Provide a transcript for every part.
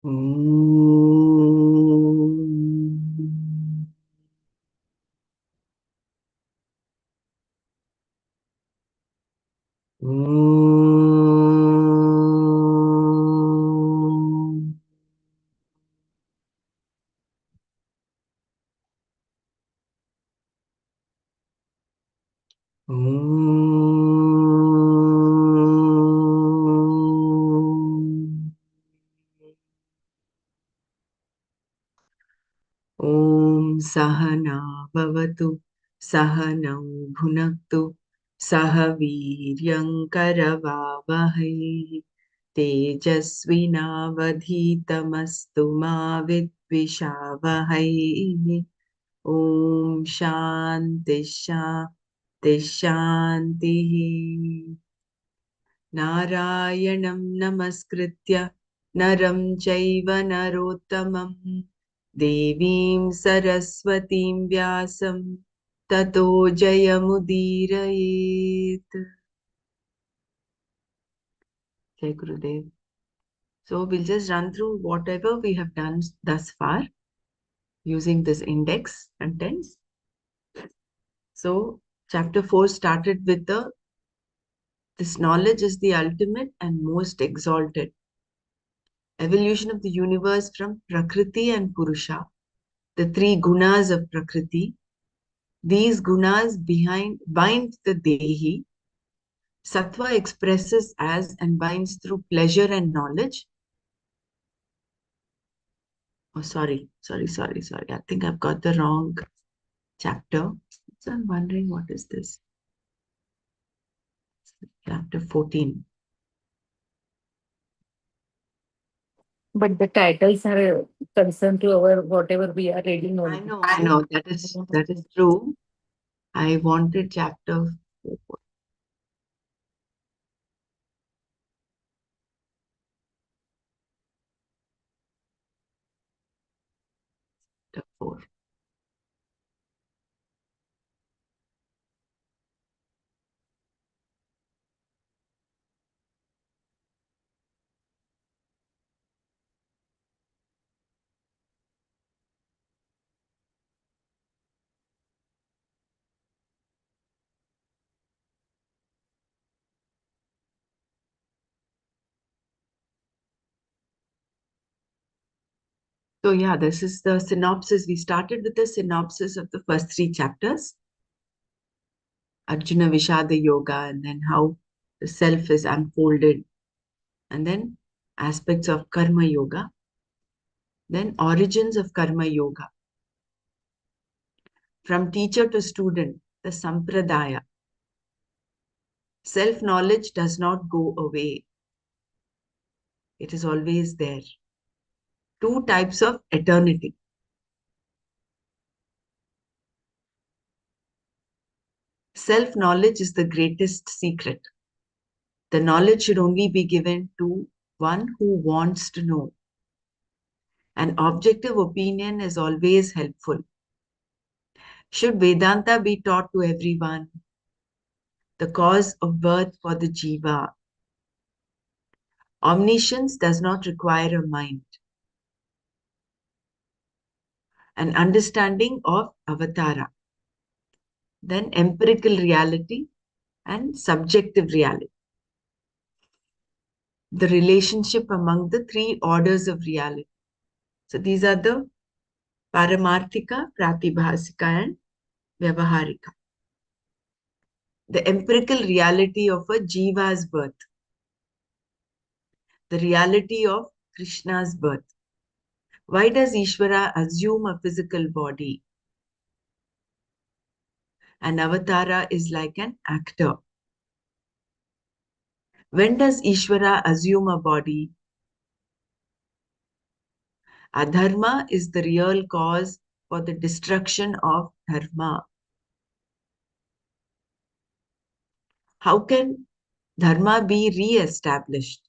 Om. Om. Om. Om Sahana Bhavatu Sahanau Bhunaktu Sahaviryam Karavavahai Tejasvinavadhitamastu ma vidvishavahai. Om Shanti Shanti Shanti. Narayanam Namaskritya Naram Chaiva Narottamam Devim Saraswatim Vyasam Tato Jayamudirayet. Jai Gurudev. So we'll just run through whatever we have done thus far using this index contents. So chapter 4 started with this knowledge is the ultimate and most exalted. Evolution of the universe from Prakriti and Purusha, the three gunas of Prakriti. These gunas bind the Dehi. Sattva expresses as and binds through pleasure and knowledge. Oh, sorry. I think I've got the wrong chapter. So I'm wondering what is this? Chapter 14. But the titles are concerned to our whatever we are reading I only. know, I know. That is true. I wanted chapter 4. So yeah, this is the synopsis. We started with the synopsis of the first 3 chapters, Arjuna Vishada Yoga, and then how the self is unfolded, and then aspects of Karma Yoga, then origins of Karma Yoga, from teacher to student, the Sampradaya. Self-knowledge does not go away. It is always there. 2 types of eternity. Self-knowledge is the greatest secret. The knowledge should only be given to one who wants to know. An objective opinion is always helpful. Should Vedanta be taught to everyone? The cause of birth for the jiva. Omniscience does not require a mind. An understanding of avatara. Then empirical reality and subjective reality. The relationship among the 3 orders of reality. So these are the Paramarthika, Pratibhasika, and Vyavaharika. The empirical reality of a jiva's birth. The reality of Krishna's birth. Why does Ishvara assume a physical body? An avatara is like an actor. When does Ishvara assume a body? Adharma is the real cause for the destruction of dharma. How can dharma be re-established?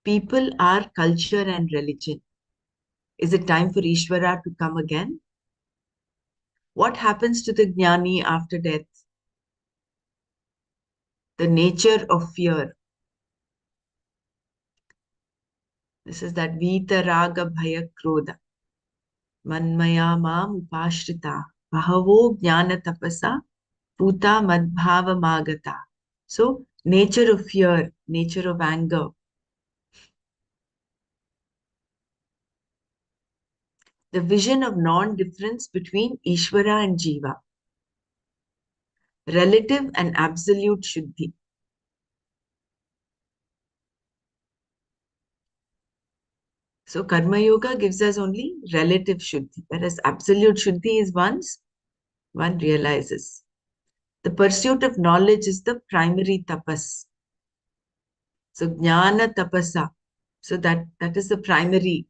People are culture and religion. Is it time for Ishvara to come again? What happens to the jnani after death? The nature of fear. This is that Vita Raga Bhaya Krodha. Manmaya Mam Upashrita. Bahavo Jnana Tapasa Puta Madbhava Magata. So, nature of fear, nature of anger, the vision of non-difference between Ishvara and Jiva, relative and absolute Shuddhi. So Karma Yoga gives us only relative Shuddhi, whereas absolute Shuddhi is once one realizes. The pursuit of knowledge is the primary tapas. So Jnana Tapasa. So that is the primary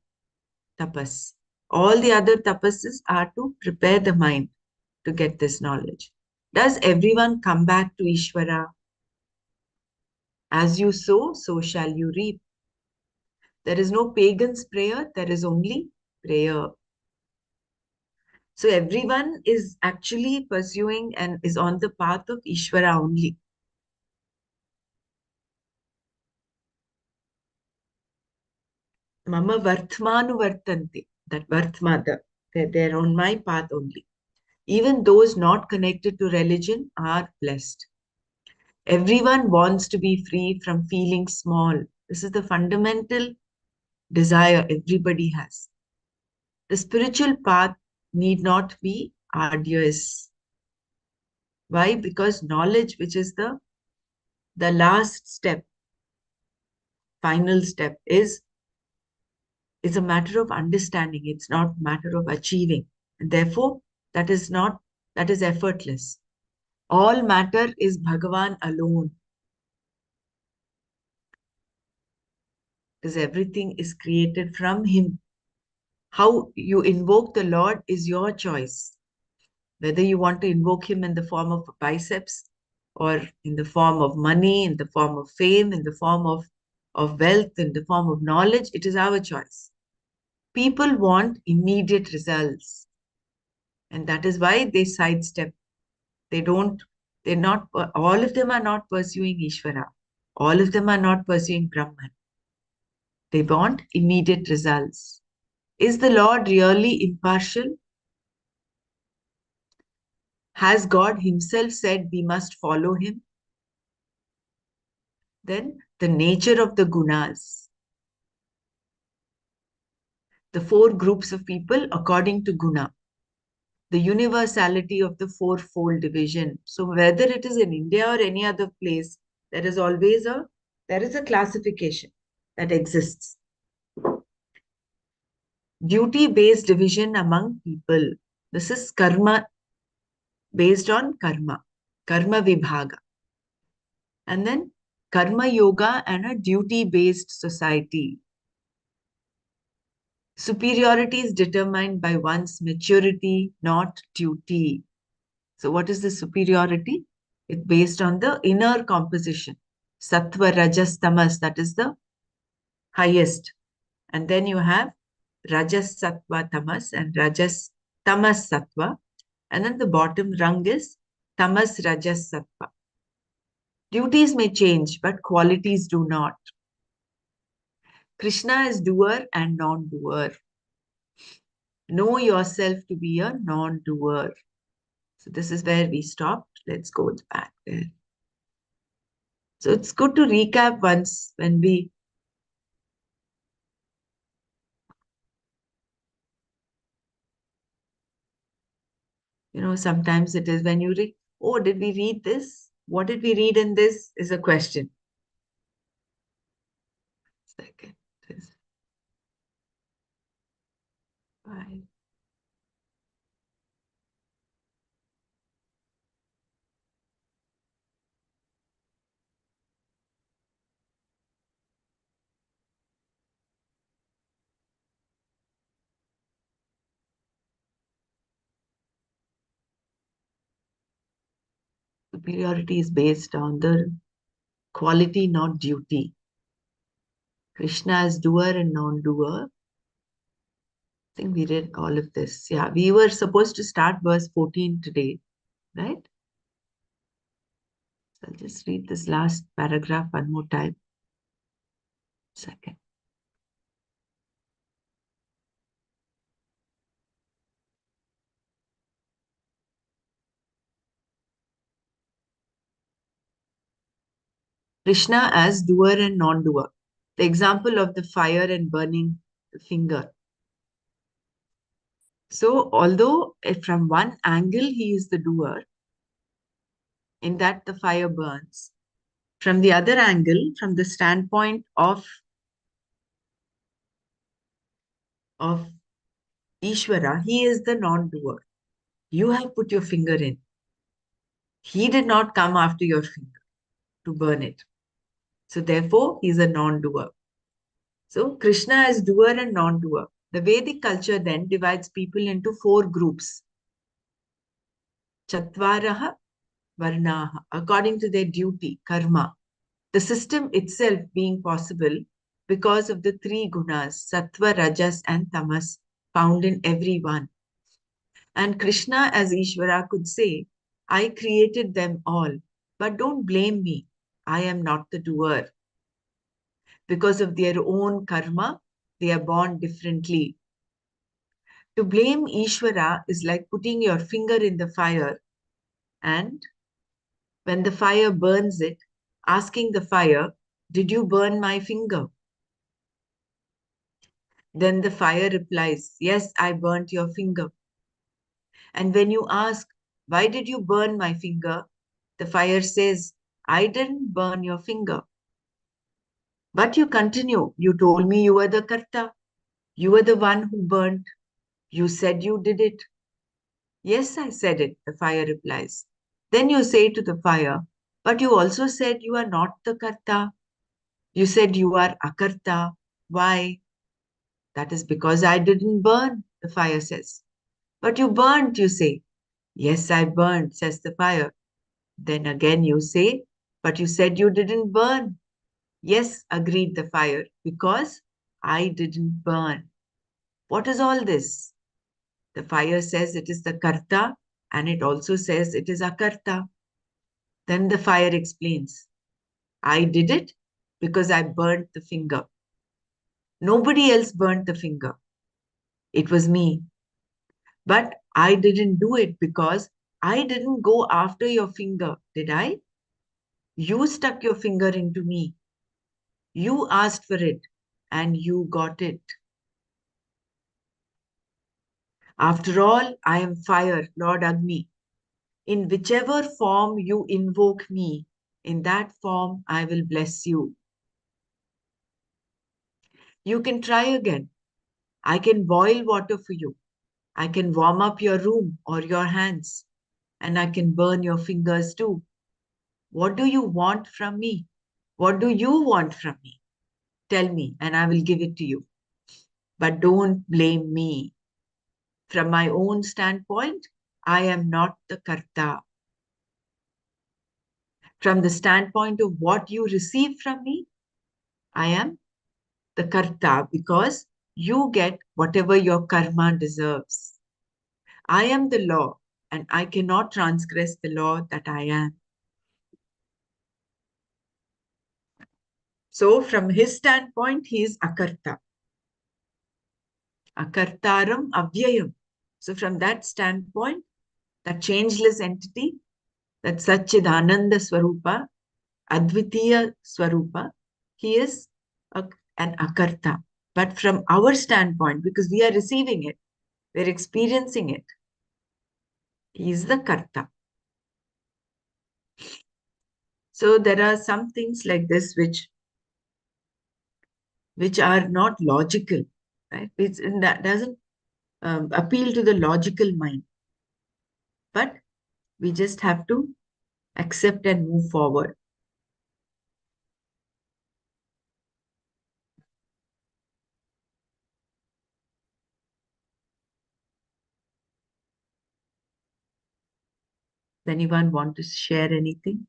tapas. All the other tapases are to prepare the mind to get this knowledge. Does everyone come back to Ishvara? As you sow, so shall you reap. There is no pagan's prayer, there is only prayer. So everyone is actually pursuing and is on the path of Ishvara only. Mama Vartmanu Vartanti, that Vartmada, they're on my path only. Even those not connected to religion are blessed. Everyone wants to be free from feeling small. This is the fundamental desire everybody has. The spiritual path need not be arduous. Why? Because knowledge, which is the last step, final step, is a matter of understanding. It's not a matter of achieving. And therefore, that is not, that is effortless. All matter is Bhagavan alone. Because everything is created from him. How you invoke the Lord is your choice. Whether you want to invoke him in the form of biceps or in the form of money, in the form of fame, in the form of wealth, in the form of knowledge, it is our choice. People want immediate results. And that is why they sidestep. They don't, they're not, all of them are not pursuing Ishvara. All of them are not pursuing Brahman. They want immediate results. Is the Lord really impartial? Has God himself said we must follow him? Then the nature of the gunas, the four groups of people according to guna, the universality of the fourfold division. So whether it is in India or any other place, there is always there is a classification that exists. Duty-based division among people. This is karma based on karma vibhaga. And then karma yoga and a duty-based society. Superiority is determined by one's maturity, not duty. So, what is the superiority? It's based on the inner composition. Sattva, Rajas, Tamas, that is the highest. And then you have Rajas, Sattva, Tamas, and Rajas, Tamas, Sattva. And then the bottom rung is Tamas, Rajas, Sattva. Duties may change, but qualities do not. Krishna is doer and non doer. Know yourself to be a non doer. So this is where we stopped. Let's go back there. So it's good to recap once when we, sometimes it is when you read, oh, did we read this? What did we read in this is a question. Second, this, five. Superiority is based on the quality, not duty. Krishna is doer and non-doer. I think we read all of this. Yeah, we were supposed to start verse 14 today, right? So I'll just read this last paragraph one more time. Second. Krishna as doer and non-doer. The example of the fire and burning finger. So, although from one angle he is the doer, in that the fire burns, from the other angle, from the standpoint of Ishvara, he is the non-doer. You have put your finger in. He did not come after your finger to burn it. So therefore, he is a non-doer. So Krishna is doer and non-doer. The Vedic culture then divides people into four groups. Chatvaraha Varnaha, according to their duty, karma. The system itself being possible because of the three gunas, sattva, rajas, and tamas, found in everyone. And Krishna, as Ishvara, could say, I created them all, but don't blame me. I am not the doer. Because of their own karma, they are born differently. To blame Ishvara is like putting your finger in the fire and when the fire burns it, asking the fire, did you burn my finger? Then the fire replies, yes, I burnt your finger. And when you ask, why did you burn my finger? The fire says, I didn't burn your finger. But you continue. You told me you were the karta. You were the one who burnt. You said you did it. Yes, I said it, the fire replies. Then you say to the fire, but you also said you are not the karta. You said you are akarta. Why? That is because I didn't burn, the fire says. But you burnt, you say. Yes, I burned, says the fire. Then again you say, but you said you didn't burn. Yes, agreed the fire, because I didn't burn. What is all this? The fire says it is the karta and it also says it is akarta. Then the fire explains, I did it because I burnt the finger. Nobody else burnt the finger. It was me. But I didn't do it because I didn't go after your finger, did I? You stuck your finger into me. You asked for it and you got it. After all, I am fire, Lord Agni. In whichever form you invoke me, in that form I will bless you. You can try again. I can boil water for you. I can warm up your room or your hands, and I can burn your fingers too. What do you want from me? What do you want from me? Tell me, and I will give it to you. But don't blame me. From my own standpoint, I am not the karta. From the standpoint of what you receive from me, I am the karta because you get whatever your karma deserves. I am the law and I cannot transgress the law that I am. So, from his standpoint, he is akarta. Akartaram avyayam. So, from that standpoint, that changeless entity, that Satchidananda Swarupa, Advitiya Swarupa, he is a, an akarta. But from our standpoint, because we are receiving it, we're experiencing it, he is the karta. So there are some things like this which are not logical, right? That doesn't appeal to the logical mind, but we just have to accept and move forward. Does anyone want to share anything?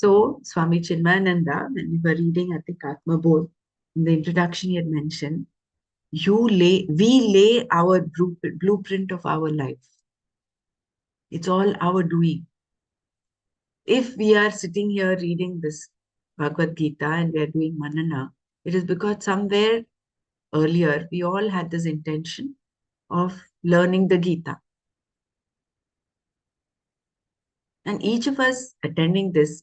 So, Swami Chinmayananda, when we were reading at the Atma Bodh, in the introduction, he had mentioned, we lay our blueprint of our life. It's all our doing. If we are sitting here reading this Bhagavad Gita and we are doing Manana, it is because somewhere earlier we all had this intention of learning the Gita. And each of us attending this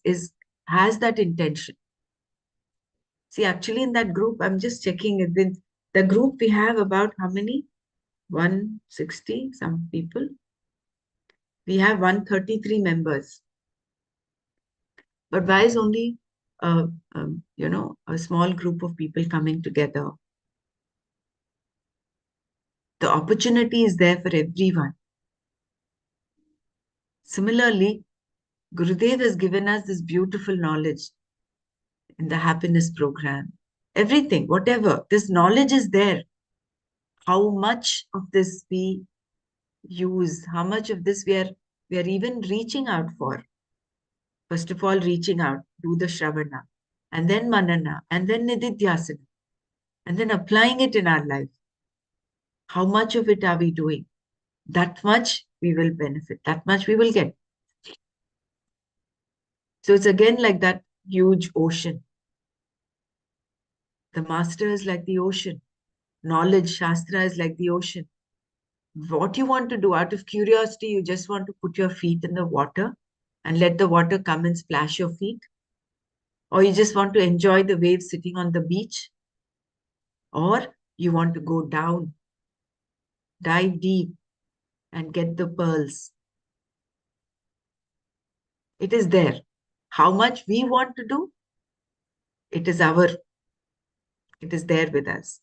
has that intention. See, actually, in that group, I'm just checking it. In the group, we have about how many? 160, some people. We have 133 members. But why is only, a small group of people coming together? The opportunity is there for everyone. Similarly, Gurudev has given us this beautiful knowledge in the happiness program. Everything, whatever, this knowledge is there. How much of this we use, how much of this we are even reaching out for. First of all, reaching out, do the Shravana, and then Manana, and then Nididhyasana, and then applying it in our life. How much of it are we doing? That much we will benefit, that much we will get. So it's again like that huge ocean. The master is like the ocean. Knowledge, Shastra is like the ocean. What you want to do out of curiosity, you just want to put your feet in the water and let the water come and splash your feet. Or you just want to enjoy the waves sitting on the beach. Or you want to go down, dive deep, and get the pearls. It is there. How much we want to do, it is it is there with us.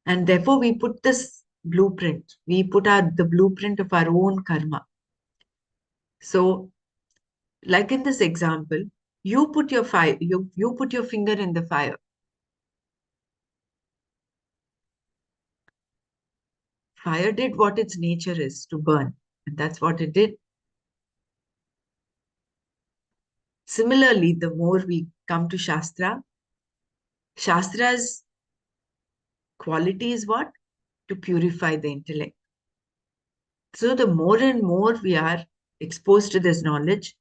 And therefore we put this blueprint. We put the blueprint of our own karma. So, like in this example, you put your fire, you put your finger in the fire. Fire did what its nature is, to burn. And that's what it did. Similarly, the more we come to Shastra's quality is what? To purify the intellect. So the more and more we are exposed to this knowledge,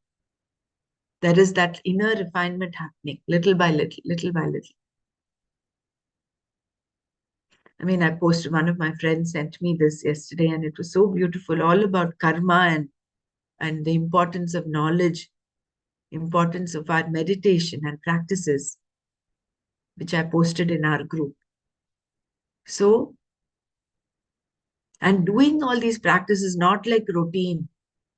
there is that inner refinement happening little by little, little by little. I mean, I posted, one of my friends sent me this yesterday, and it was so beautiful, all about karma and the importance of knowledge, importance of our meditation and practices, which I posted in our group. So, and doing all these practices not like routine,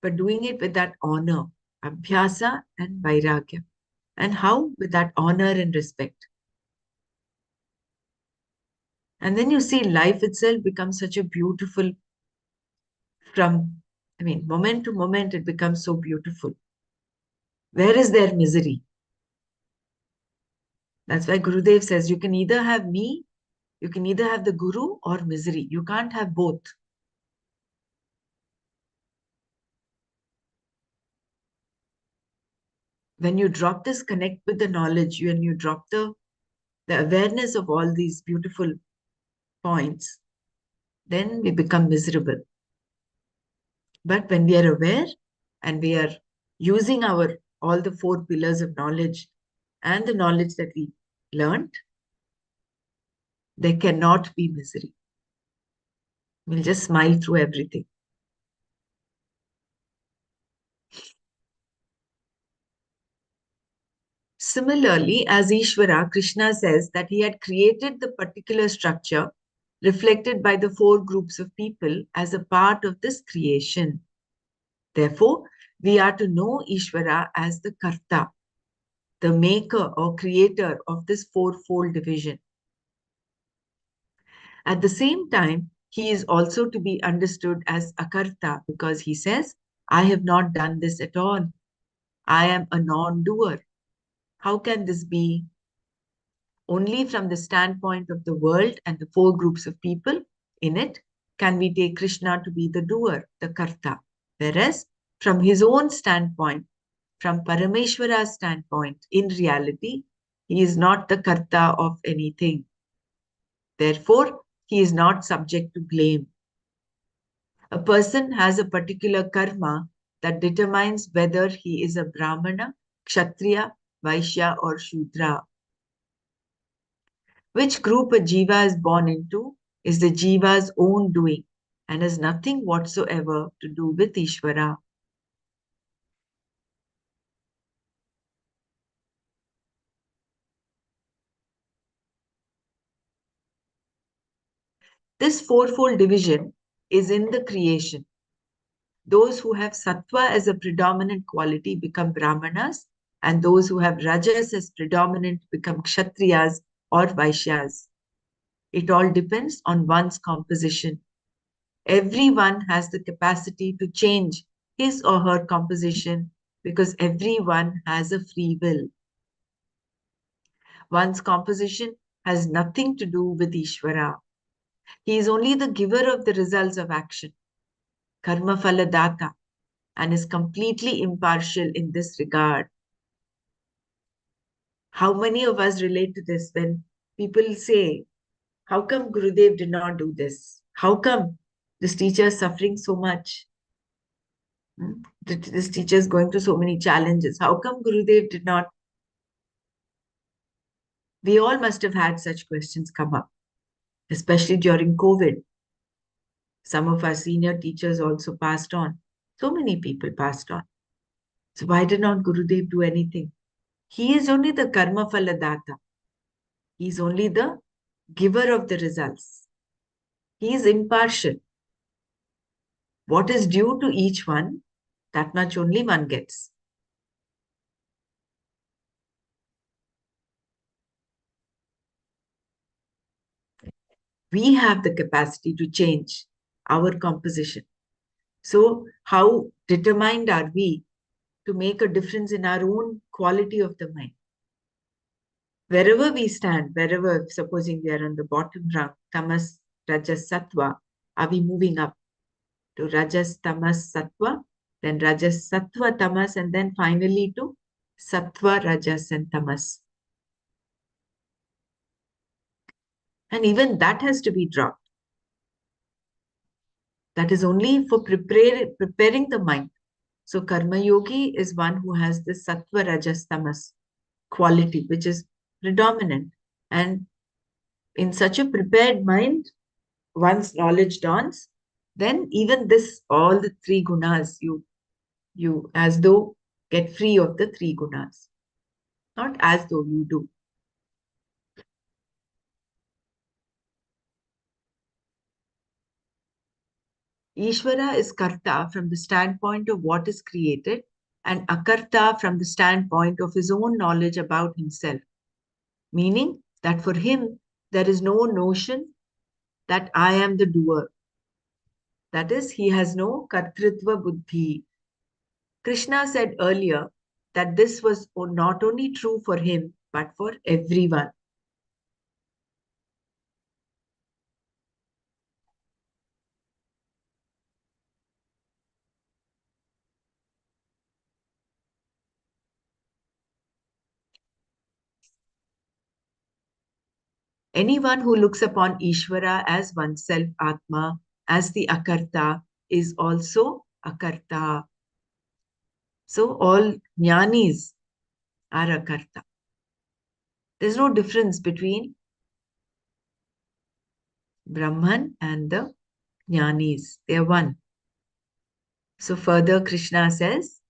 but doing it with that honor, abhyasa and vairagya. And how? With that honor and respect. And then you see life itself becomes such a beautiful, from, I mean, moment to moment, it becomes so beautiful. Where is there misery? That's why Gurudev says you can either have me, you can either have the Guru or misery. You can't have both. When you drop this connect with the knowledge, when you drop the awareness of all these beautiful points, then we become miserable. But when we are aware and we are using our all the four pillars of knowledge and the knowledge that we learned, there cannot be misery. We'll just smile through everything. Similarly, as Ishvara, Krishna says that he had created the particular structure reflected by the four groups of people as a part of this creation. Therefore, we are to know Ishvara as the Karta, the maker or creator of this fourfold division. At the same time, he is also to be understood as Akarta because he says, I have not done this at all. I am a non-doer. How can this be? Only from the standpoint of the world and the four groups of people in it can we take Krishna to be the doer, the Karta. Whereas from his own standpoint, from Parameshwara's standpoint, in reality, he is not the karta of anything. Therefore, he is not subject to blame. A person has a particular karma that determines whether he is a Brahmana, Kshatriya, Vaishya, or Shudra. Which group a jiva is born into is the jiva's own doing and has nothing whatsoever to do with Ishvara. This fourfold division is in the creation. Those who have sattva as a predominant quality become brahmanas, and those who have rajas as predominant become kshatriyas or vaishyas. It all depends on one's composition. Everyone has the capacity to change his or her composition because everyone has a free will. One's composition has nothing to do with Ishvara. He is only the giver of the results of action, karma phala data, and is completely impartial in this regard. How many of us relate to this when people say, how come Gurudev did not do this? How come this teacher is suffering so much? This teacher is going through so many challenges. How come Gurudev did not? We all must have had such questions come up, especially during COVID. Some of our senior teachers also passed on. So many people passed on. So why did not Gurudev do anything? He is only the karma phala data. He is only the giver of the results. He is impartial. What is due to each one, that much only one gets. We have the capacity to change our composition. So, how determined are we to make a difference in our own quality of the mind? Wherever we stand, wherever, supposing we are on the bottom rung, tamas, rajas, sattva, are we moving up to rajas, tamas, sattva, then rajas, sattva, tamas, and then finally to sattva, rajas, and tamas? And even that has to be dropped. That is only for preparing the mind. So karma yogi is one who has the sattva, rajas, tamas quality, which is predominant. And in such a prepared mind, once knowledge dawns, then even this, all the three gunas, you as though get free of the three gunas. Not as though you do. Ishvara is karta from the standpoint of what is created and akarta from the standpoint of his own knowledge about himself. Meaning that for him, there is no notion that I am the doer. That is, he has no kartritva buddhi. Krishna said earlier that this was not only true for him, but for everyone. Anyone who looks upon Ishvara as oneself, Atma, as the Akarta, is also Akarta. So all jnanis are Akarta. There's no difference between Brahman and the jnanis. They're one. So further Krishna says,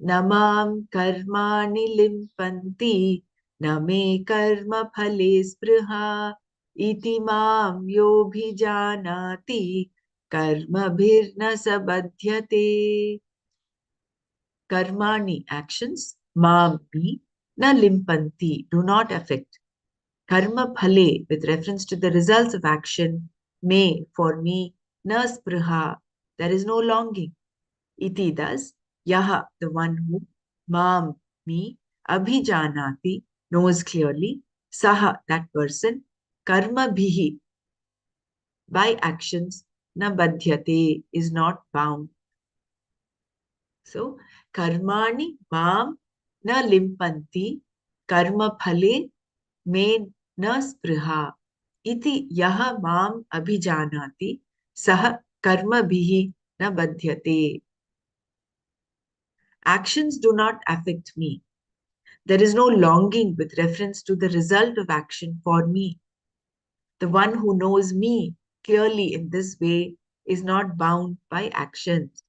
Namam karmani limpanti, name karma phale spruha, iti mam yobhijanati, karma bhirna sabadhyate. Karmani, actions, mam, me, na limpanti, do not affect. Karma phale, with reference to the results of action, me, for me, na spruha, there is no longing. Iti, thus, yaha, the one who, mam, me, abhijanati, knows clearly, saha, that person, karma bhihi, by actions, na badhyate, is not bound. So, कर्माणि मां न लिम्पन्ति कर्म phale me न स्पृहा इति यः माम् अभिजानाति सः कर्मभिः न बध्यते. Actions do not affect me. There is no longing with reference to the result of action for me. The one who knows me clearly in this way is not bound by actions.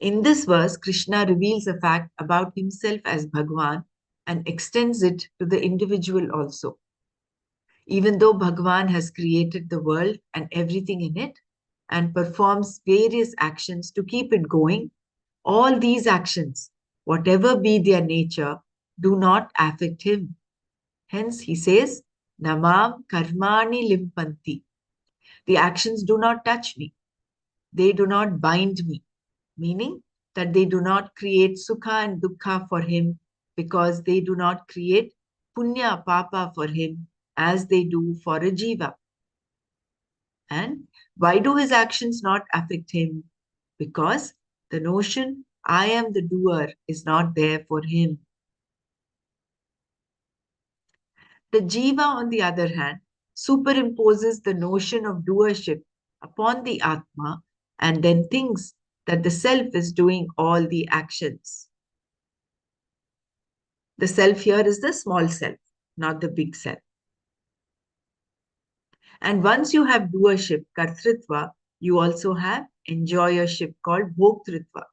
In this verse, Krishna reveals a fact about himself as Bhagwan and extends it to the individual also. Even though Bhagwan has created the world and everything in it and performs various actions to keep it going, all these actions, whatever be their nature, do not affect him. Hence, he says, Namam karmani limpanti. The actions do not touch me. They do not bind me, meaning that they do not create sukha and dukkha for him because they do not create punya, papa for him as they do for a jiva. And why do his actions not affect him? Because the notion, I am the doer, is not there for him. The jiva, on the other hand, superimposes the notion of doership upon the atma and then thinks that the self is doing all the actions. The self here is the small self, not the big self. And once you have doership, kartritva, you also have enjoyership called bhoktritva.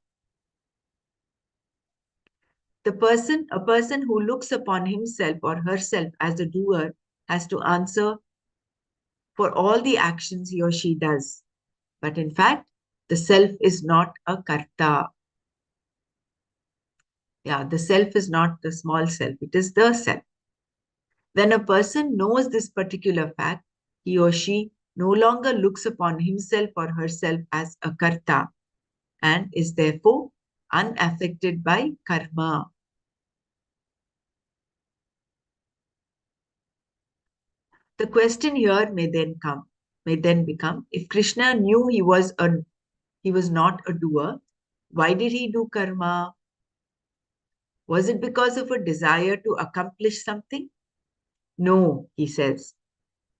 A person who looks upon himself or herself as a doer has to answer for all the actions he or she does. But in fact, the self is not a karta. Yeah, the self is not the small self, it is the self. When a person knows this particular fact, he or she no longer looks upon himself or herself as a karta and is therefore unaffected by karma. The question here may then become, if Krishna knew he was not a doer, why did he do karma? Was it because of a desire to accomplish something? No, he says.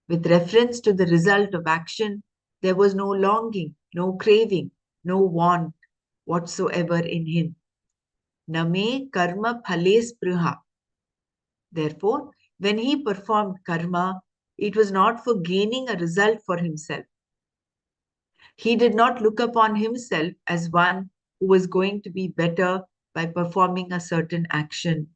With reference to the result of action, there was no longing, no craving, no want whatsoever in him. Name karma phale spruha. Therefore, when he performed karma, it was not for gaining a result for himself. He did not look upon himself as one who was going to be better by performing a certain action.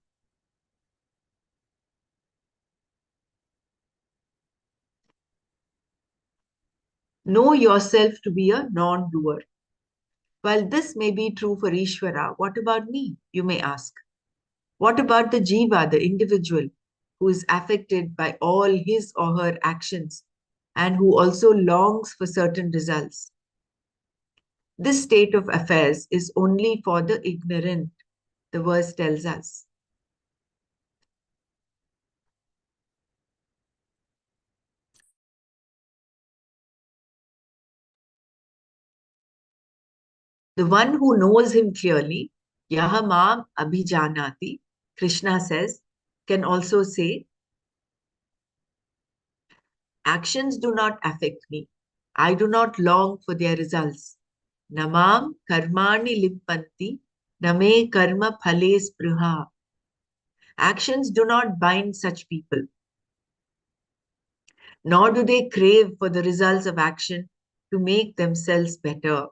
Know yourself to be a non doer. While this may be true for Ishvara, what about me? You may ask. What about the jiva, the individual, who is affected by all his or her actions and who also longs for certain results? This state of affairs is only for the ignorant, the verse tells us. The one who knows him clearly, yaha mam abhijanati, Krishna says, can also say, actions do not affect me. I do not long for their results. Namam karmani limpanti, name karma phale spruha. Actions do not bind such people, nor do they crave for the results of action to make themselves better.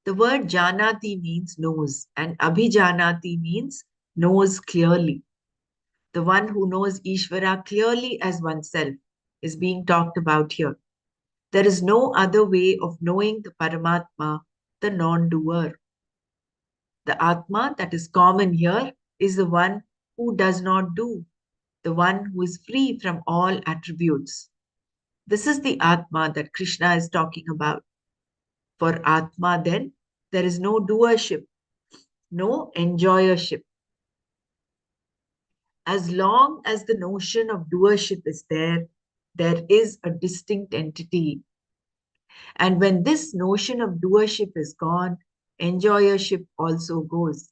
The word janati means knows, and abhijanati means knows clearly. The one who knows Ishvara clearly as oneself is being talked about here. There is no other way of knowing the Paramatma, the non-doer. The Atma that is common here is the one who does not do, the one who is free from all attributes. This is the Atma that Krishna is talking about. For Atma, then, There is no doership, no enjoyership. As long as the notion of doership is there, there is a distinct entity. And when this notion of doership is gone, enjoyership also goes,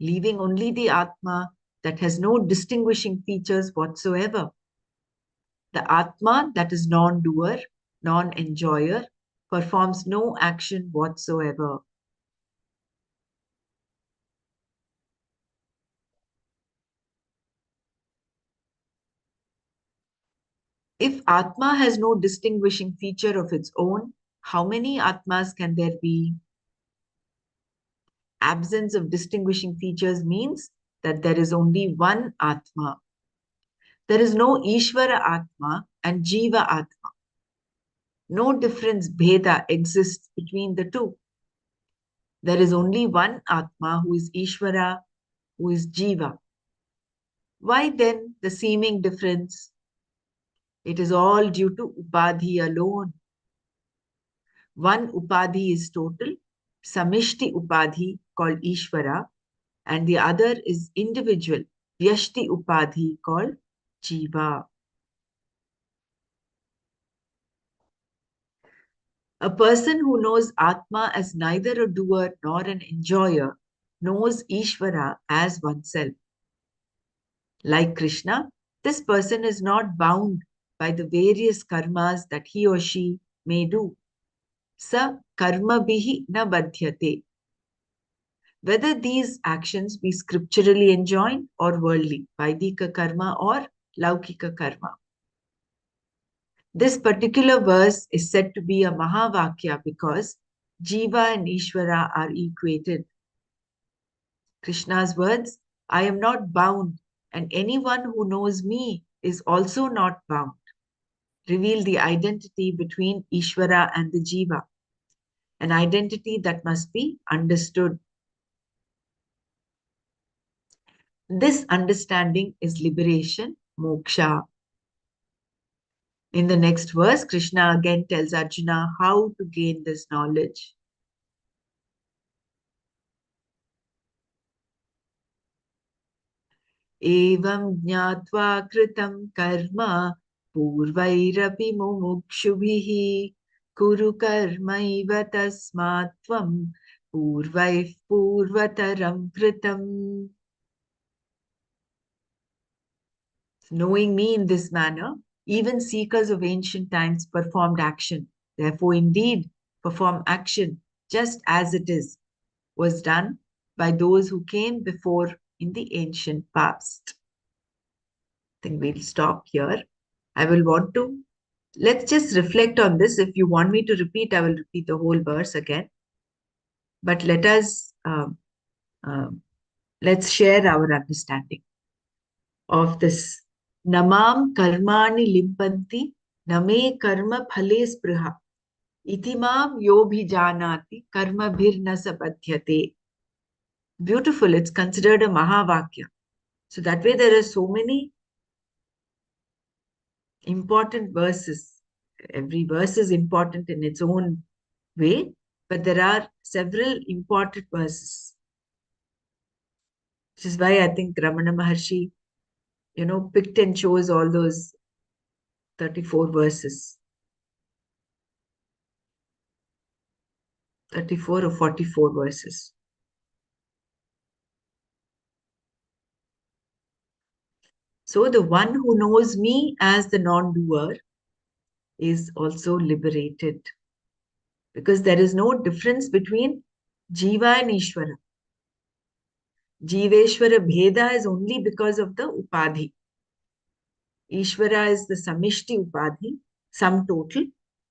leaving only the Atma that has no distinguishing features whatsoever. The Atma that is non doer, non enjoyer, performs no action whatsoever. If Atma has no distinguishing feature of its own, how many Atmas can there be? Absence of distinguishing features means that there is only one Atma. There is no Ishvara Atma and Jiva Atma. No difference, Bheda, exists between the two. There is only one Atma who is Ishvara, who is Jiva. Why then the seeming difference? It is all due to Upadhi alone. One Upadhi is total, Samishti Upadhi called Ishvara, and the other is individual, Vyashti Upadhi called Jiva. A person who knows Atma as neither a doer nor an enjoyer knows Ishvara as oneself. Like Krishna, this person is not bound by the various karmas that he or she may do. Sa karma bihi na badhyate. Whether these actions be scripturally enjoined or worldly, Vaidika karma or Laukika karma. This particular verse is said to be a Mahavakya because Jiva and Ishvara are equated. Krishna's words, I am not bound, and anyone who knows me is also not bound, reveal the identity between Ishvara and the Jiva, an identity that must be understood. This understanding is liberation, moksha. In the next verse, Krishna again tells Arjuna how to gain this knowledge. Evam jnatva kritam karma purvairapi mumukshubhihi kuru karmaiva tasmat tvam purvaih purvataram kritam. Knowing me in this manner, even seekers of ancient times performed action. Therefore, indeed, perform action just as it is, was done by those who came before in the ancient past. I think we'll stop here. I will want to, let's just reflect on this. If you want me to repeat, I will repeat the whole verse again. But let's share our understanding of this. Namam karmani limpanti name karma phale spriha itimam yobhi janati karma bhir na sabadhyate. Beautiful. It's considered a Mahavakya. So that way there are so many important verses. Every verse is important in its own way, but there are several important verses. Which is why I think Ramana Maharshi, picked and chose all those 34 verses. 34 or 44 verses. So the one who knows me as the non-doer is also liberated. Because there is no difference between Jiva and Ishvara. Jiveshwara Bheda is only because of the Upadhi. Ishvara is the Samishti Upadhi, sum total,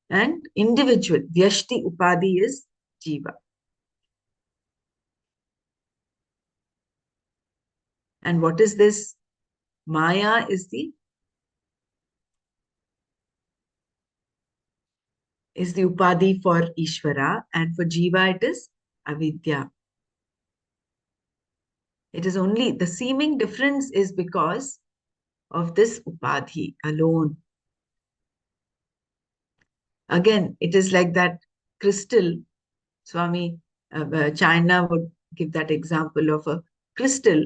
and individual, Vyashti Upadhi is Jiva. And what is this? Maya is the Upadhi for Ishvara, and for Jiva it is Avidya. It is only the seeming difference is because of this Upadhi alone. Again, it is like that crystal. Swami China would give that example of a crystal,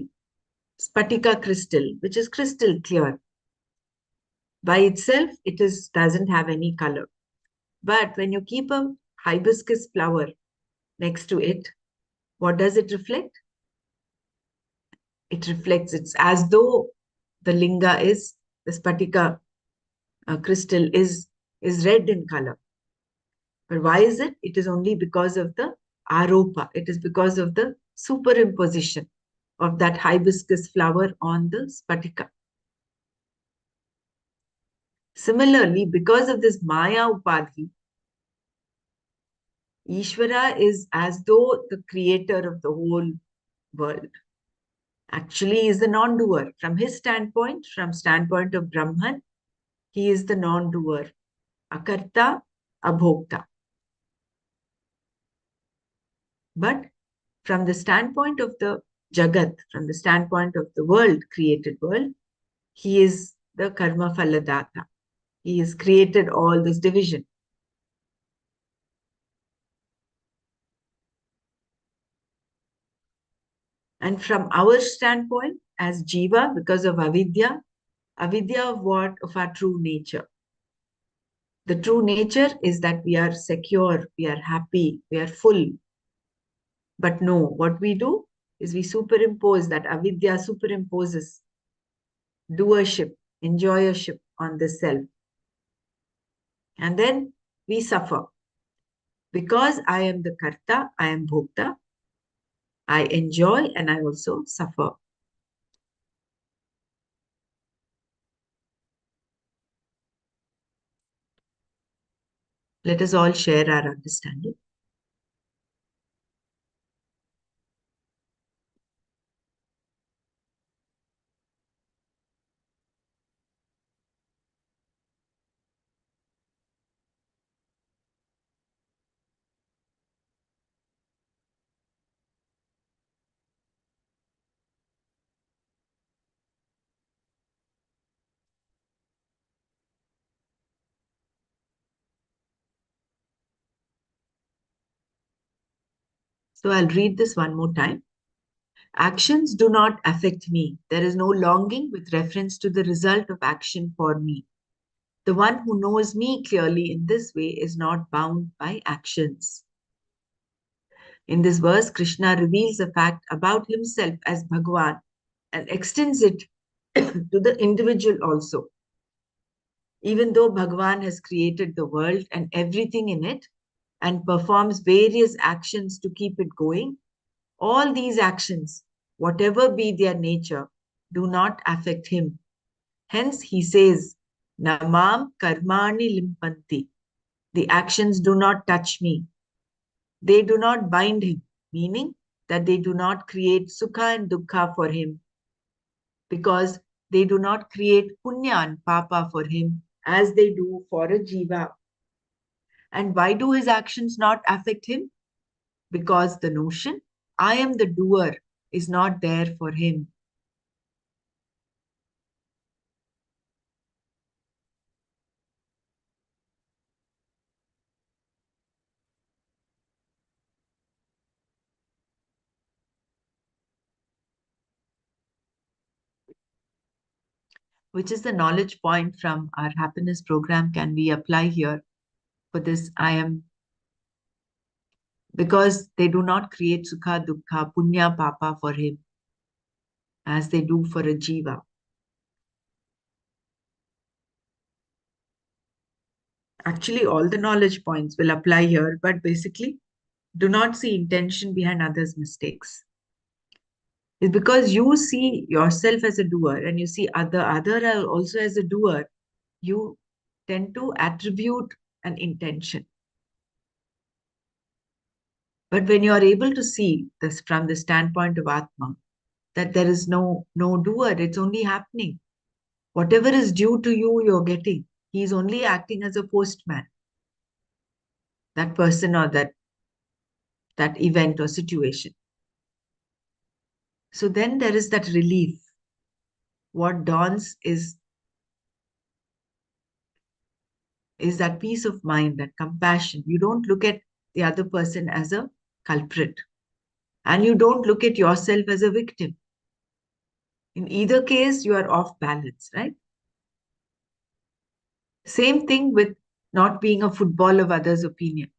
spatika crystal, which is crystal clear. By itself, doesn't have any color. But when you keep a hibiscus flower next to it, what does it reflect? It reflects, it's as though the linga is, the spatika crystal is red in color. But why is it? It is only because of the aropa. It is because of the superimposition of that hibiscus flower on the spatika. Similarly, because of this Maya Upadhi, Ishvara is as though the creator of the whole world. Actually, he is the non-doer. From his standpoint, from standpoint of Brahman, he is the non-doer. Akarta, abhokta. But from the standpoint of the Jagat, from the standpoint of the world, created world, he is the karma phaladata. He has created all this division. And from our standpoint, as jiva, because of avidya of what? Of our true nature. The true nature is that we are secure, we are happy, we are full. But no, what we do is we superimpose that avidya superimposes doership, enjoyership on the self. And then we suffer. Because I am the karta, I am bhokta, I enjoy and I also suffer. Let us all share our understanding. So I'll read this one more time. Actions do not affect me. There is no longing with reference to the result of action for me. The one who knows me clearly in this way is not bound by actions. In this verse, Krishna reveals a fact about himself as Bhagwan and extends it to the individual also. Even though Bhagwan has created the world and everything in it and performs various actions to keep it going, all these actions, whatever be their nature, do not affect him. Hence, he says, Namam karmani limpanti. The actions do not touch me. They do not bind him, meaning that they do not create sukha and dukkha for him, because they do not create punya and papa for him as they do for a jiva. And why do his actions not affect him? Because the notion, I am the doer, is not there for him. Which is the knowledge point from our happiness program can we apply here for this I am, because they do not create sukha dukkha punya papa for him as they do for a jiva. Actually all the knowledge points will apply here, but basically do not see intention behind others mistakes. It's because you see yourself as a doer and you see other also as a doer, you tend to attribute an intention. But when you are able to see this from the standpoint of Atma, that there is no doer, it's only happening. Whatever is due to you, you're getting. He is only acting as a postman. That person or that event or situation. So then there is that relief. What dawns is that peace of mind, that compassion. You don't look at the other person as a culprit. And you don't look at yourself as a victim. In either case, you are off balance, right? Same thing with not being a football of others' opinion.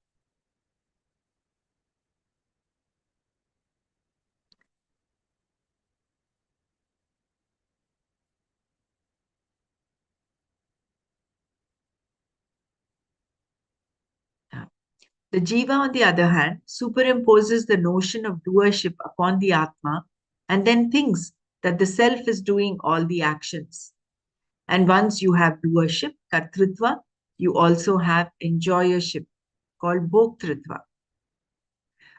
Yeah. The jiva, on the other hand, superimposes the notion of doership upon the atma and then thinks that the self is doing all the actions. And once you have doership, kartritva, you also have enjoyership called bhoktritva.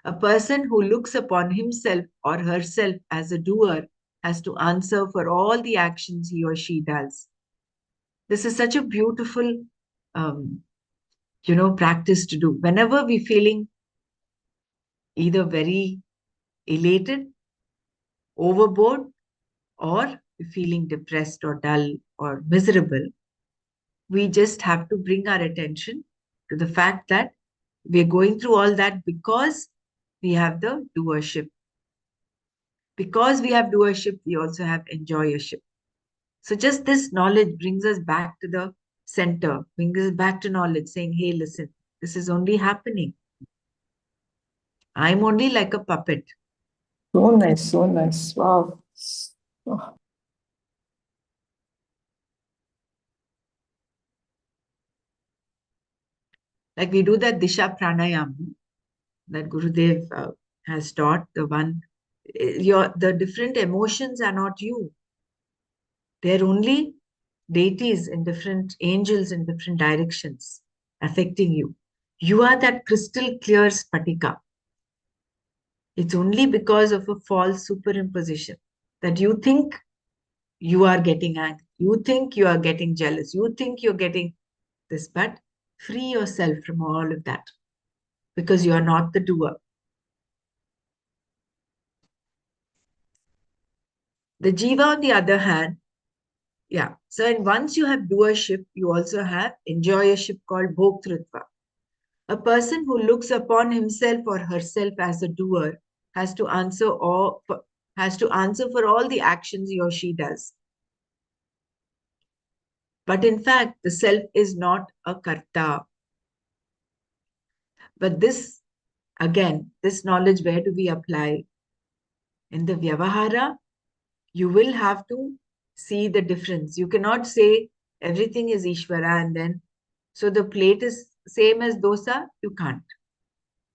A person who looks upon himself or herself as a doer has to answer for all the actions he or she does. This is such a beautiful, um, practice to do. Whenever we're feeling either very elated, overboard, or feeling depressed or dull or miserable, we just have to bring our attention to the fact that we're going through all that because we have the doership. Because we have doership, we also have enjoyership. So just this knowledge brings us back to the center, brings us back to knowledge, saying, hey, listen, this is only happening. I'm only like a puppet. So nice, so nice. Wow. Oh, Like we do that Disha Pranayama that Gurudev has taught, the one, the different emotions are not you. They're only deities and different angels in different directions affecting you. You are that crystal clear spatika. It's only because of a false superimposition that you think you are getting angry, you think you are getting jealous, you think you're getting this, but free yourself from all of that because you are not the doer. The jiva, on the other hand, yeah. So, and once you have doership, you also have enjoyership called bhoktritva. A person who looks upon himself or herself as a doer has to answer all has to answer for all the actions he or she does. But in fact, the self is not a karta. But this, again, this knowledge, where do we apply? In the Vyavahara, you will have to see the difference. You cannot say everything is Ishvara and then, so the plate is same as dosa, you can't.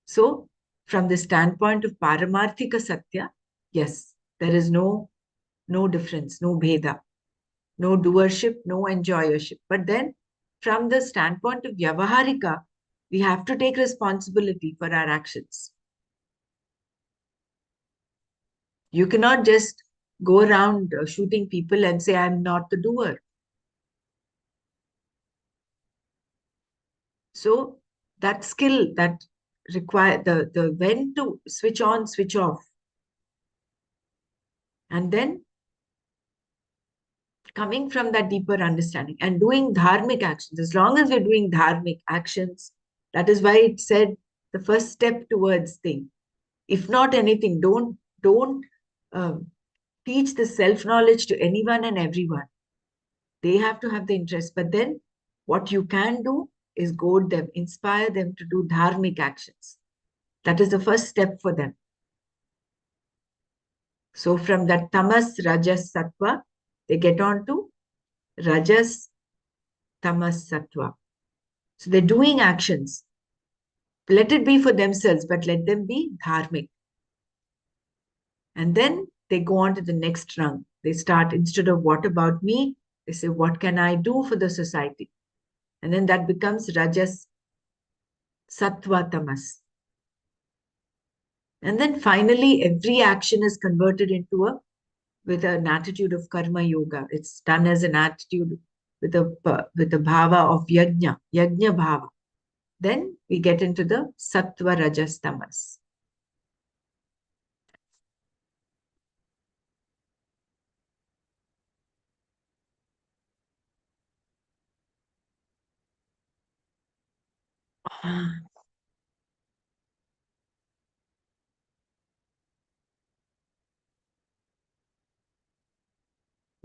So, from the standpoint of Paramarthika Satya, yes, there is no difference, no bheda, no doership, no enjoyership. But then, from the standpoint of Vyavaharika, we have to take responsibility for our actions. You cannot just go around shooting people and say, I'm not the doer. So that skill that require the when to switch on, switch off, and then coming from that deeper understanding and doing dharmic actions. As long as we're doing dharmic actions, that is why it said the first step towards thing. If not anything, don't um, teach the self knowledge to anyone and everyone. They have to have the interest. But then what you can do is goad them, inspire them to do dharmic actions. That is the first step for them. So from that tamas, rajas, sattva, they get on to rajas, tamas, sattva. So they're doing actions. Let it be for themselves, but let them be dharmic. And then they go on to the next rung. They start, instead of what about me, they say, what can I do for the society? And then that becomes rajas, sattva, tamas. And then finally, every action is converted into with an attitude of karma yoga. It's done as an attitude with a bhava of yajna bhava. Then we get into the sattva, rajas, tamas.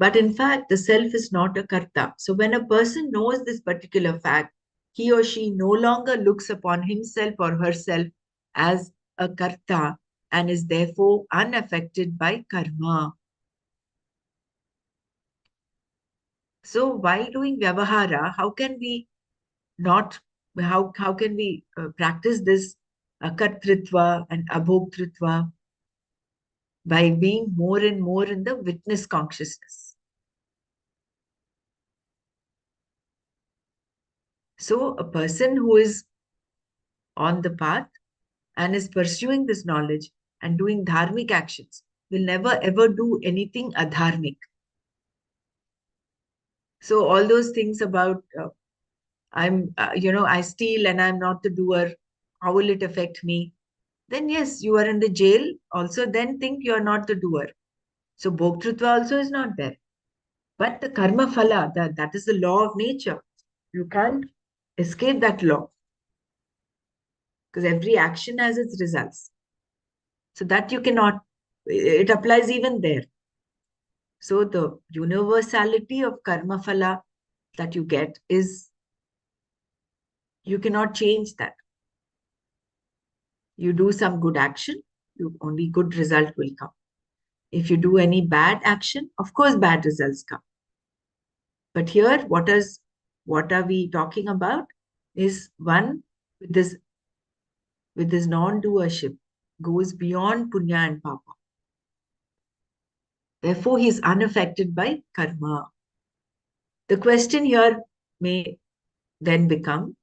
But in fact, the self is not a karta. So when a person knows this particular fact, he or she no longer looks upon himself or herself as a karta and is therefore unaffected by karma. So while doing vyavahara, how can we not, how can we practice this kartritva and abhoktritva? By being more and more in the witness consciousness. So a person who is on the path and is pursuing this knowledge and doing dharmic actions will never ever do anything adharmic. So all those things about I steal and I'm not the doer, how will it affect me? Then yes, you are in the jail. Also, then think you are not the doer. So bhoktrutva also is not there. But the karma phala, that is the law of nature. You can't escape that law because every action has its results. So that you cannot, it applies even there. So the universality of karma phala that you get is, you cannot change that. You do some good action, only good result will come. If you do any bad action, of course bad results come. But here, what are we talking about? Is one with this non-doership goes beyond punya and papa. Therefore, he is unaffected by karma. The question here may then become,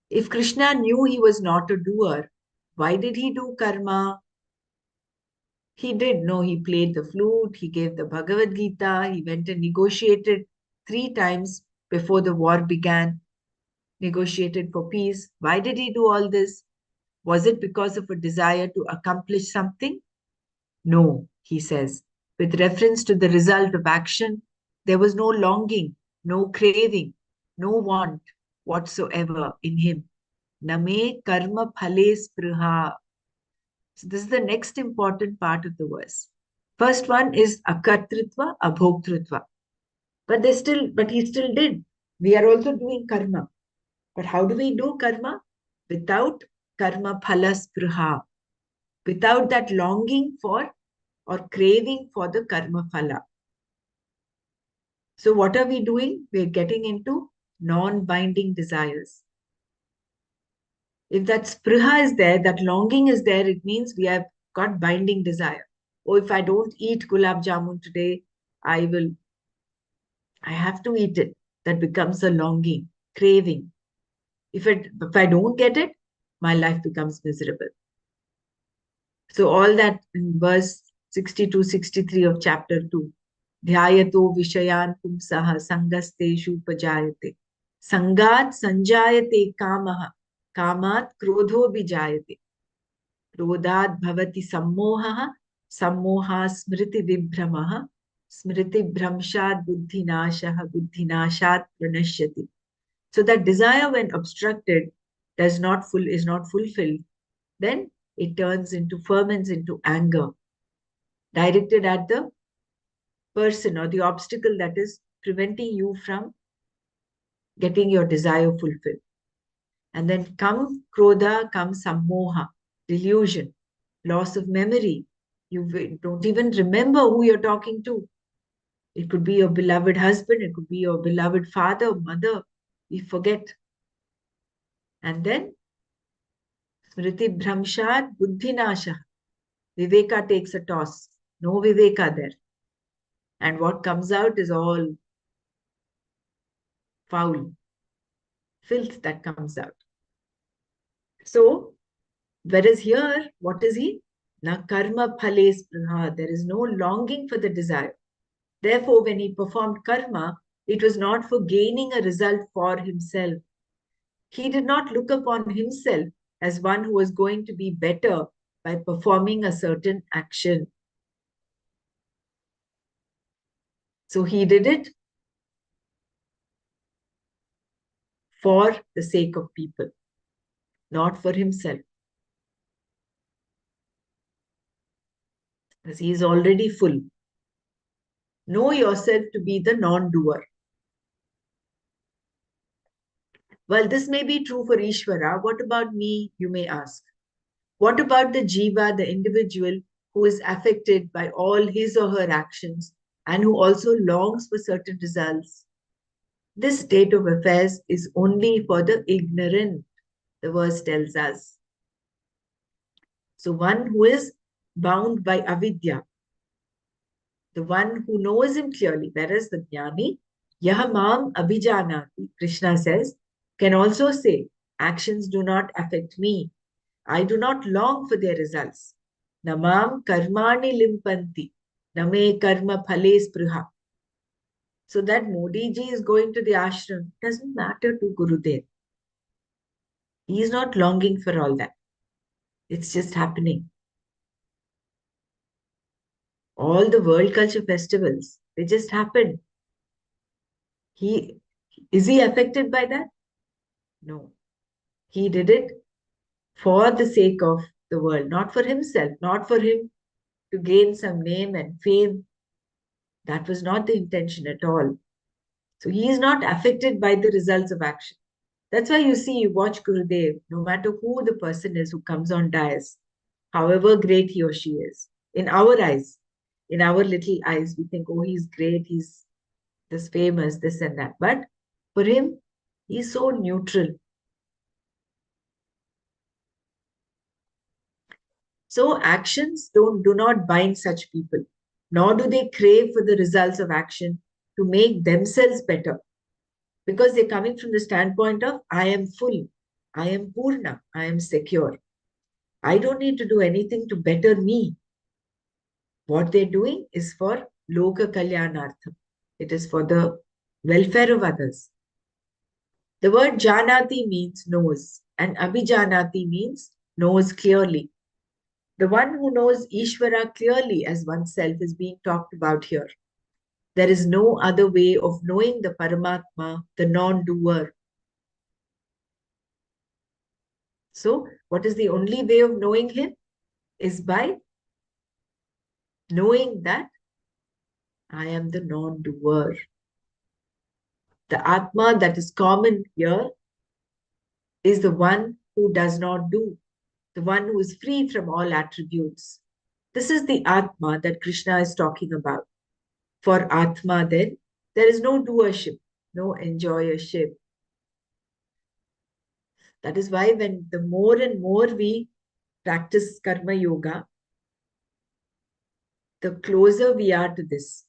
if Krishna knew he was not a doer, why did he do karma? He did know, he played the flute, he gave the Bhagavad Gita, he went and negotiated 3 times before the war began, negotiated for peace. Why did he do all this? Was it because of a desire to accomplish something? No, he says. With reference to the result of action, there was no longing, no craving, no want whatsoever in him. Name karma phale spruha. So this is the next important part of the verse. First one is akartritva, abhoktritva. But he still did. We are also doing karma. But how do we do karma? Without karma phala spruha, without that longing for or craving for the karma phala. So what are we doing? We're getting into non-binding desires. If that spruha is there, that longing is there, it means we have got binding desire. Oh, if I don't eat gulab jamun today, I have to eat it. That becomes a longing, craving. If I don't get it, my life becomes miserable. So all that in verse 62, 63 of chapter 2. Dhyayato vishayan pumsaha sangasteshu pajayate. Sangat sanjayate kamaha. Kamat krodho bijayate. Krodhat bhavati sammohaha. Sammoha smriti vibhramaha. Smriti bhramshat buddhinashaha. Buddhinashat pranashyati. So that desire, when obstructed, is not fulfilled, then it ferments into anger, directed at the person or the obstacle that is preventing you from getting your desire fulfilled. And then come krodha, comes sammoha, delusion, loss of memory. You don't even remember who you're talking to. It could be your beloved husband, it could be your beloved father, mother. We forget. And then smriti bhramshat buddhinasha. Viveka takes a toss. No Viveka there. And what comes out is all foul, filth that comes out. So, whereas here, what is he? Na karma phale spruha. There is no longing for the desire. Therefore, when he performed karma, it was not for gaining a result for himself. He did not look upon himself as one who was going to be better by performing a certain action. So he did it for the sake of people, not for himself. Because he is already full. Know yourself to be the non-doer. Well, this may be true for Ishvara. What about me, you may ask? What about the jiva, the individual who is affected by all his or her actions and who also longs for certain results? This state of affairs is only for the ignorant, the verse tells us. So, one who is bound by avidya, the one who knows him clearly, whereas the jnani, yah mam abhijanati, Krishna says, can also say, actions do not affect me. I do not long for their results. Namam karmani limpanti, name karma phale spruha. So that Modi ji is going to the ashram doesn't matter to Gurudev. He is not longing for all that. It's just happening. All the world culture festivals, they just happen. He is he affected by that? No. He did it for the sake of the world, not for himself, not for him to gain some name and fame. That was not the intention at all. So he is not affected by the results of action. That's why you see, you watch Gurudev, no matter who the person is who comes on dais, however great he or she is, in our eyes, in our little eyes, we think, oh, he's great, he's this famous, this and that. But for him, he's so neutral. So actions do not bind such people, nor do they crave for the results of action to make themselves better. Because they're coming from the standpoint of, I am full, I am purna, I am secure. I don't need to do anything to better me. What they're doing is for loka kalyanartham. It is for the welfare of others. The word janati means knows, and abhijanati means knows clearly. The one who knows Ishvara clearly as oneself is being talked about here. There is no other way of knowing the Paramatma, the non-doer. So, what is the only way of knowing him? Is by knowing that I am the non-doer. The Atma that is common here is the one who does not do, the one who is free from all attributes. This is the Atma that Krishna is talking about. For Atma, then, there is no doership, no enjoyership. That is why when the more and more we practice karma yoga, the closer we are to this.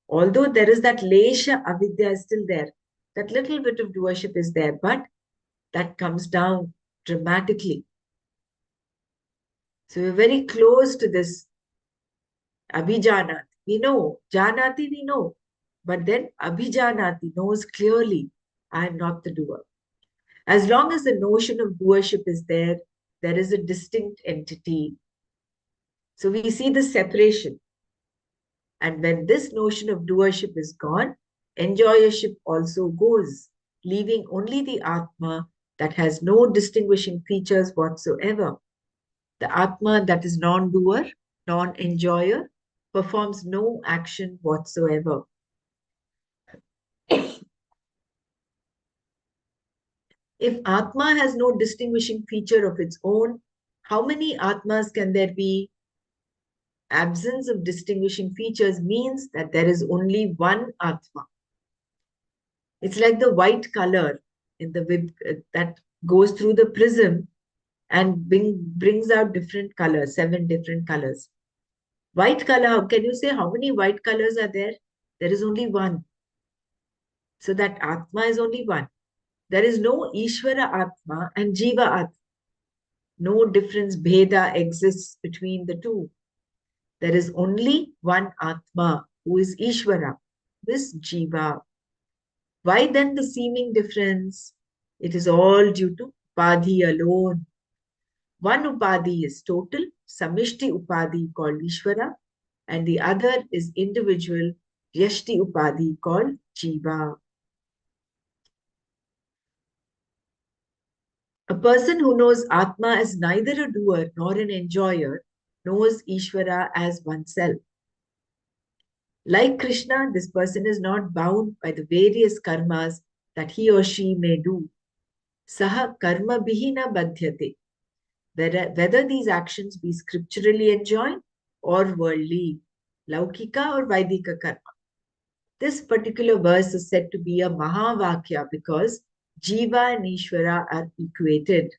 Although there is that lesha avidya is still there, that little bit of doership is there, but that comes down dramatically. So we're very close to this abhijanati. We know, janati we know, but then abhijanati knows clearly, I am not the doer. As long as the notion of doership is there, there is a distinct entity. So we see the separation. And when this notion of doership is gone, enjoyership also goes, leaving only the Atma that has no distinguishing features whatsoever. The Atma that is non-doer, non-enjoyer, performs no action whatsoever. If Atma has no distinguishing feature of its own, how many Atmas can there be? Absence of distinguishing features means that there is only one Atma. It's like the white color in the that goes through the prism and brings out different colors, 7 different colors. White color, can you say how many white colors are there? There is only one. So that Atma is only one. There is no Ishvara Atma and Jiva Atma. No difference, Bheda exists between the two. There is only one Atma who is Ishvara, this Jiva. Why then the seeming difference? It is all due to Upadhi alone. One Upadhi is total, Samishti Upadhi called Ishvara, and the other is individual, Yashti Upadhi called Jiva. A person who knows Atma as neither a doer nor an enjoyer knows Ishvara as oneself. Like Krishna, this person is not bound by the various karmas that he or she may do. Saha karma bihina badhyate. Whether these actions be scripturally enjoined or worldly, laukika or vaidika karma. This particular verse is said to be a Mahavakya because Jiva and Ishvara are equated.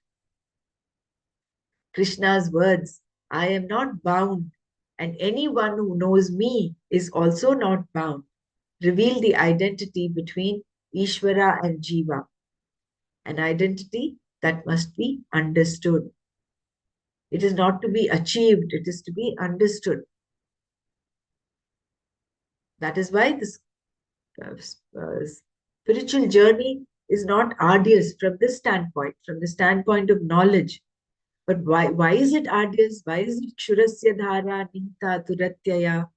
Krishna's words, I am not bound, and anyone who knows me is also not bound, reveal the identity between Ishvara and Jiva, an identity that must be understood. It is not to be achieved, it is to be understood. That is why this uh, spiritual journey is not arduous from the standpoint of knowledge. But why is it arduous? Why is it Kshurasya Dhara Nita Turatyaya?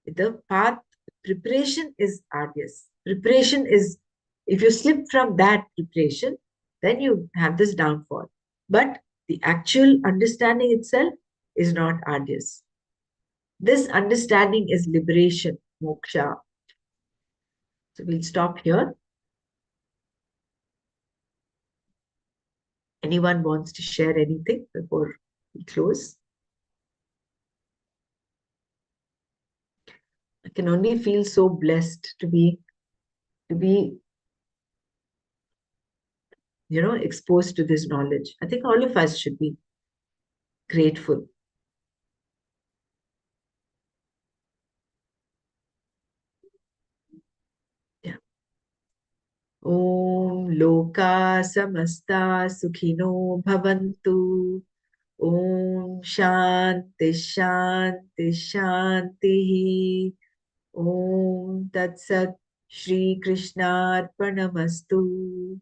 The path preparation is arduous. Preparation is, if you slip from that preparation, then you have this downfall. But the actual understanding itself is not arduous. This understanding is liberation, moksha. So we'll stop here. Anyone wants to share anything before we close? I can only feel so blessed to be exposed to this knowledge. I think all of us should be grateful. Yeah. Om Loka Samasta Sukhino Bhavantu. Om Shanti Shanti Shanti. Om Tat Sat Shri Krishna Arpanamastu.